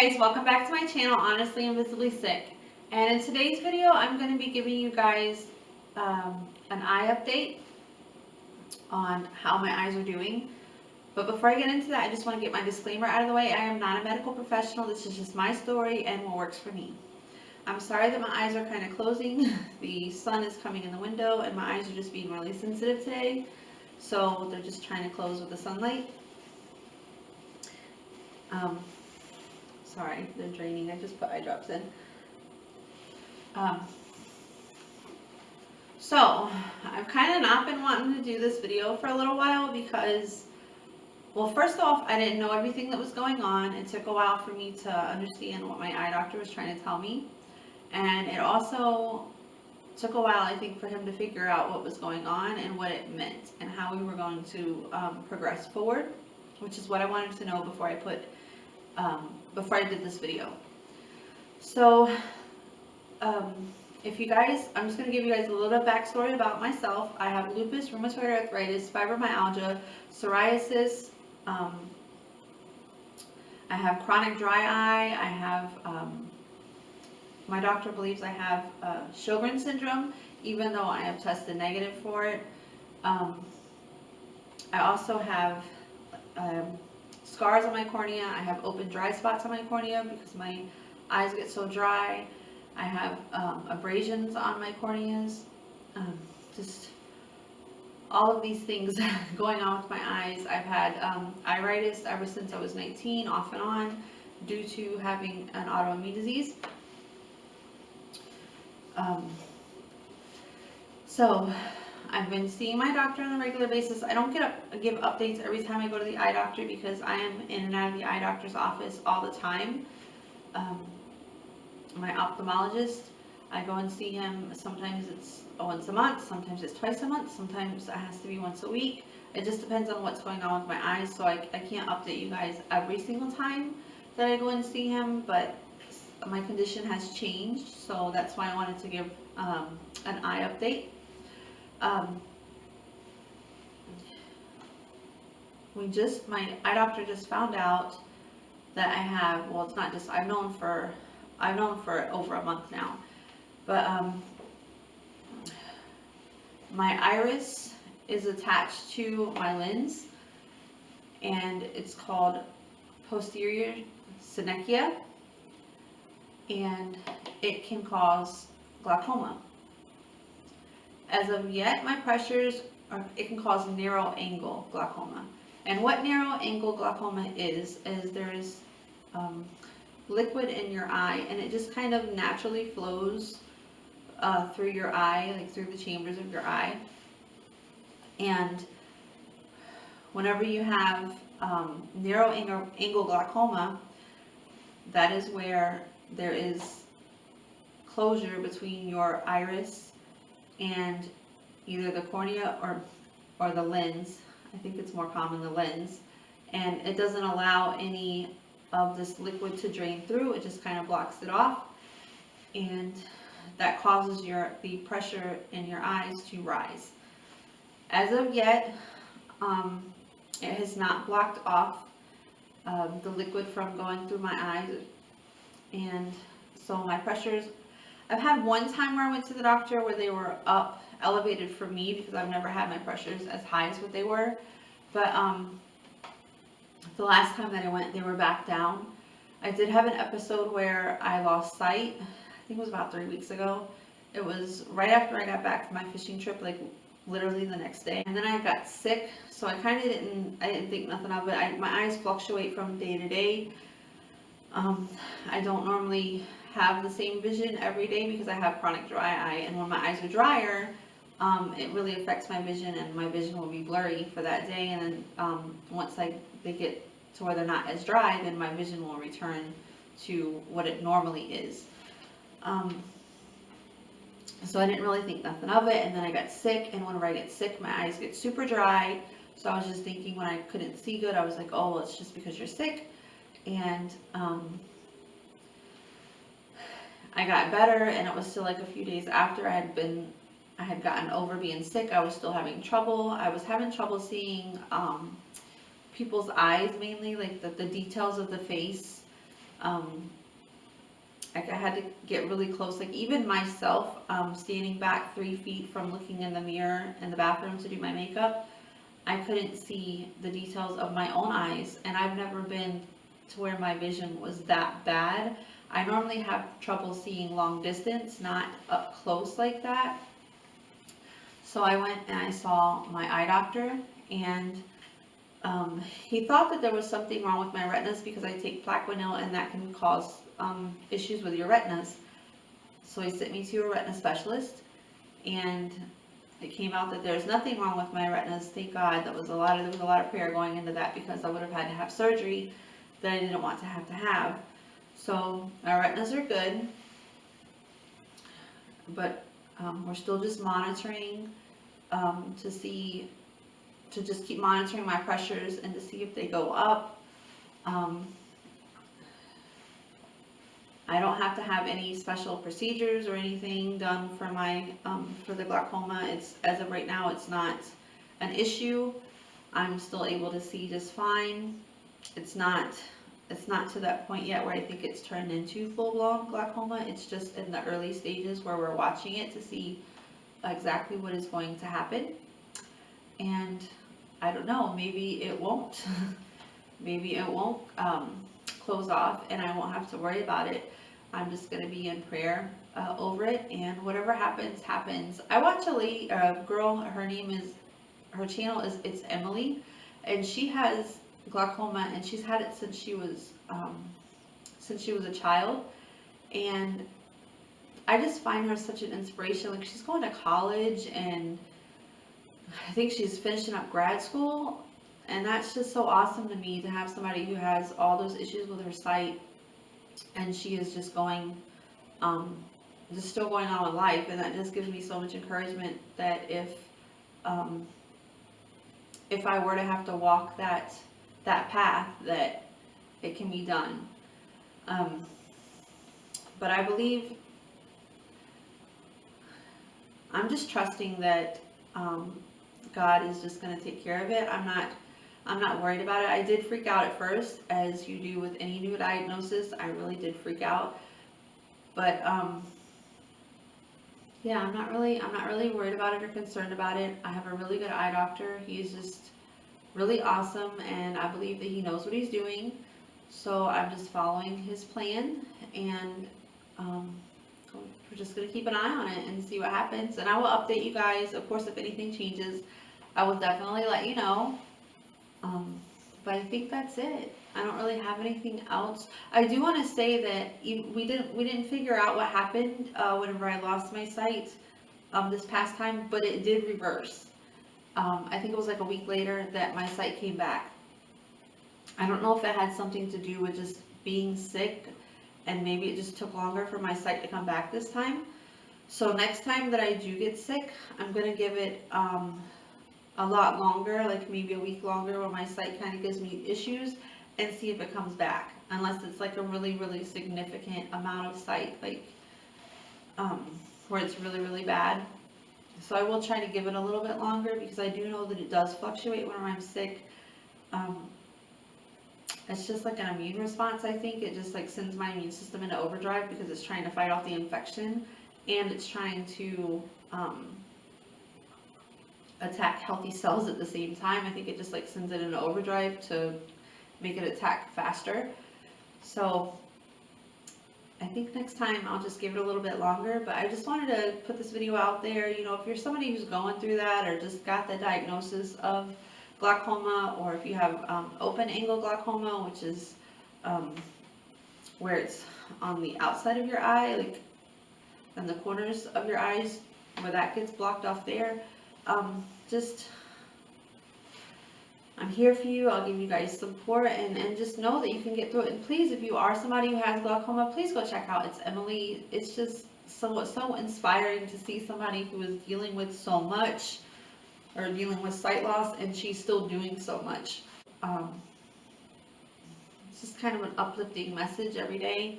Hi guys, welcome back to my channel, Honestly Invisibly Sick. And in today's video, I'm going to be giving you guys an eye update on how my eyes are doing. But before I get into that, I just want to get my disclaimer out of the way. I am not a medical professional. This is just my story and what works for me. I'm sorry that my eyes are kind of closing. The sun is coming in the window and my eyes are just being really sensitive today. So they're just trying to close with the sunlight. Sorry, they're draining. I just put eye drops in. So, I've kind of not been wanting to do this video for a little while because, well, first off, I didn't know everything that was going on. It took a while for me to understand what my eye doctor was trying to tell me. And it also took a while, I think, for him to figure out what was going on and what it meant and how we were going to progress forward, which is what I wanted to know before I did this video. So, if you guys, I'm just going to give you guys a little bit of backstory about myself. I have lupus, rheumatoid arthritis, fibromyalgia, psoriasis. I have chronic dry eye. I have, my doctor believes I have Sjogren's syndrome, even though I have tested negative for it. I also have scars on my cornea. I have open dry spots on my cornea because my eyes get so dry. I have abrasions on my corneas. Just all of these things going on with my eyes. I've had iritis ever since I was 19, off and on, due to having an autoimmune disease. So I've been seeing my doctor on a regular basis. I don't give updates every time I go to the eye doctor because I am in and out of the eye doctor's office all the time. My ophthalmologist, I go and see him. Sometimes it's once a month, sometimes it's twice a month, sometimes it has to be once a week. It just depends on what's going on with my eyes, so I can't update you guys every single time that I go and see him, but my condition has changed, so that's why I wanted to give an eye update. My eye doctor just found out that I have, well, it's not just, I've known for over a month now, but my iris is attached to my lens, and it's called posterior synechia, and it can cause glaucoma. As of yet, my pressures it can cause narrow angle glaucoma. And what narrow angle glaucoma is there's liquid in your eye, and it just kind of naturally flows through your eye, like through the chambers of your eye. And whenever you have narrow angle glaucoma, that is where there is closure between your iris and either the cornea or the lens. I think it's more common the lens, and it doesn't allow any of this liquid to drain through. It just kind of blocks it off, and that causes the pressure in your eyes to rise. As of yet, it has not blocked off the liquid from going through my eyes, and so my pressures, I've had one time where I went to the doctor where they were elevated for me, because I've never had my pressures as high as what they were, but the last time that I went, they were back down. I did have an episode where I lost sight. I think it was about 3 weeks ago. It was right after I got back from my fishing trip, like literally the next day. And then I got sick, so I kind of didn't think nothing of it. My eyes fluctuate from day to day. I don't normally have the same vision every day because I have chronic dry eye, and when my eyes are drier, it really affects my vision, and my vision will be blurry for that day. And then once they get to where they're not as dry, then my vision will return to what it normally is. So I didn't really think nothing of it, and then I got sick, and whenever I get sick, my eyes get super dry. So I was just thinking, when I couldn't see good, I was like, oh, well, it's just because you're sick. And I got better, and it was still like a few days after I had gotten over being sick. I was still having trouble. I was having trouble seeing people's eyes, mainly like the details of the face. like I had to get really close. Like even myself, standing back 3 feet from looking in the mirror in the bathroom to do my makeup, I couldn't see the details of my own eyes, and I've never been to where my vision was that bad. I normally have trouble seeing long distance, not up close like that. So I went and I saw my eye doctor, and he thought that there was something wrong with my retinas because I take Plaquenil, and that can cause issues with your retinas. So he sent me to a retina specialist, and it came out that there's nothing wrong with my retinas. Thank God. There was a lot of prayer going into that, because I would have had to have surgery that I didn't want to have. So my retinas are good, but we're still just monitoring to just keep monitoring my pressures and to see if they go up. I don't have to have any special procedures or anything done for my for the glaucoma. It's, as of right now, it's not an issue. I'm still able to see just fine. It's not to that point yet where I think it's turned into full-blown glaucoma. It's just in the early stages where we're watching it to see exactly what is going to happen. And I don't know, maybe it won't. Maybe it won't close off and I won't have to worry about it. I'm just going to be in prayer over it, and whatever happens, happens. I watch a girl, her channel is It's Emily, and she has glaucoma, and she's had it since she was a child, and I just find her such an inspiration. Like, she's going to college, and I think she's finishing up grad school, and that's just so awesome to me, to have somebody who has all those issues with her sight, and she is just going, just still going on with life, and that just gives me so much encouragement that if I were to have to walk that path, that it can be done. But I believe, I'm just trusting that God is just going to take care of it. I'm not worried about it. I did freak out at first, as you do with any new diagnosis. I really did freak out. But yeah, I'm not really worried about it or concerned about it. I have a really good eye doctor. He's just really awesome, and I believe that he knows what he's doing. So I'm just following his plan, and we're just going to keep an eye on it and see what happens. And I will update you guys. Of course, if anything changes, I will definitely let you know. But I think that's it. I don't really have anything else. I do want to say that we didn't figure out what happened whenever I lost my sight this past time, but it did reverse. I think it was like a week later that my sight came back. I don't know if it had something to do with just being sick, and maybe it just took longer for my sight to come back this time. So next time that I do get sick, I'm going to give it a lot longer, like maybe a week longer, where my sight kind of gives me issues, and see if it comes back, unless it's like a really, really significant amount of sight, like where it's really, really bad. So I will try to give it a little bit longer, because I do know that it does fluctuate whenever I'm sick. It's just like an immune response, I think. It just like sends my immune system into overdrive, because it's trying to fight off the infection, and it's trying to attack healthy cells at the same time. I think it just like sends it into overdrive to make it attack faster. So I think next time I'll just give it a little bit longer, but I just wanted to put this video out there. You know, if you're somebody who's going through that, or just got the diagnosis of glaucoma, or if you have open angle glaucoma, which is where it's on the outside of your eye, like in the corners of your eyes, where that gets blocked off there, I'm here for you. I'll give you guys support, and just know that you can get through it. And please, if you are somebody who has glaucoma, please go check out It's Emily. It's just so inspiring to see somebody who is dealing with so much, or dealing with sight loss, and she's still doing so much. It's just kind of an uplifting message every day.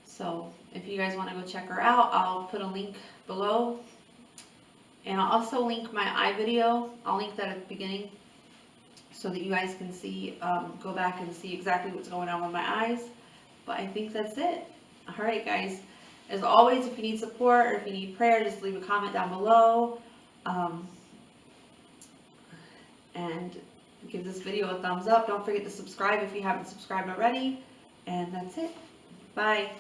So if you guys want to go check her out, I'll put a link below. And I'll also link my eye video. I'll link that at the beginning, so that you guys can see, go back and see exactly what's going on with my eyes. But I think that's it. Alright guys, as always, if you need support or if you need prayer, just leave a comment down below. And give this video a thumbs up. Don't forget to subscribe if you haven't subscribed already. And that's it. Bye.